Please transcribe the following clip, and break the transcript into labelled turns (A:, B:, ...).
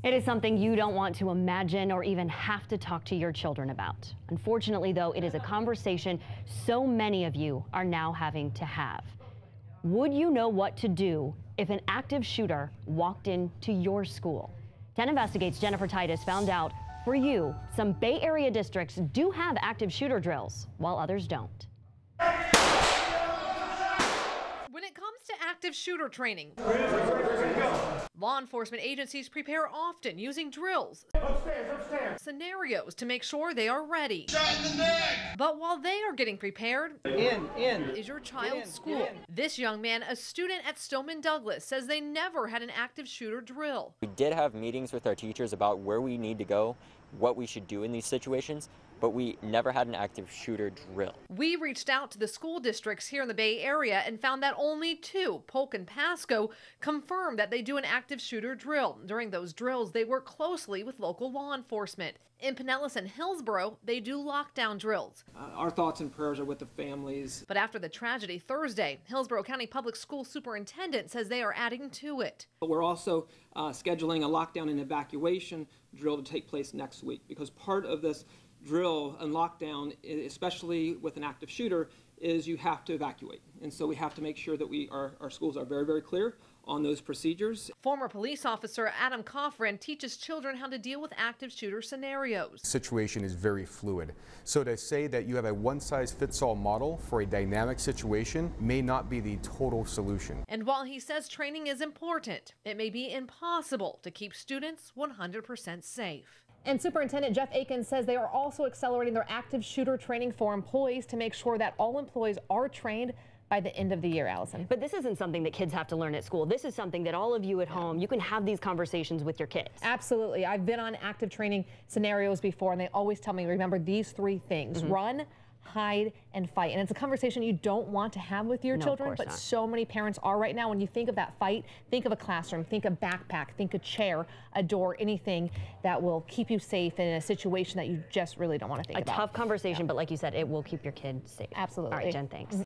A: It is something you don't want to imagine or even have to talk to your children about. Unfortunately, though, it is a conversation so many of you are now having to have. Would you know what to do if an active shooter walked into your school? 10 Investigates' Jennifer Titus found out for you, some Bay Area districts do have active shooter drills, while others don't.
B: When it comes to active shooter training, law enforcement agencies prepare often using drills, scenarios to make sure they are ready. But while they are getting prepared, is your child's school. This young man, a student at Stoneman Douglas, says they never had an active shooter drill.
C: We did have meetings with our teachers about where we need to go, what we should do in these situations, but we never had an active shooter drill.
B: We reached out to the school districts here in the Bay Area and found that only two, Polk and Pasco, confirmed that they do an active shooter drill. During those drills, they work closely with local law enforcement. In Pinellas and Hillsborough, they do lockdown drills.
D: Our thoughts and prayers are with the families.
B: But after the tragedy Thursday, Hillsborough County Public School Superintendent says they are adding to it.
D: But we're also scheduling a lockdown and evacuation drill to take place next week, because part of this drill and lockdown, especially with an active shooter, is you have to evacuate. And so we have to make sure that our schools are very, very clear on those procedures.
B: Former police officer Adam Coffrin teaches children how to deal with active shooter scenarios.
E: The situation is very fluid. So to say that you have a one-size-fits-all model for a dynamic situation may not be the total solution.
B: And while he says training is important, it may be impossible to keep students 100% safe.
F: And Superintendent Jeff Aiken says they are also accelerating their active shooter training for employees to make sure that all employees are trained by the end of the year, Allison.
A: But this isn't something that kids have to learn at school. This is something that all of you at home, you can have these conversations with your kids.
F: Absolutely. I've been on active training scenarios before, and they always tell me, remember these three things: run, hide, and fight. And it's a conversation you don't want to have with your children, but so many parents are right now. When you think of that fight, think of a classroom, think a backpack, think a chair, a door, anything that will keep you safe in a situation that you just really don't want to think about.
A: A tough conversation, but like you said, it will keep your kids safe.
F: Absolutely.
A: All right, Jen, thanks.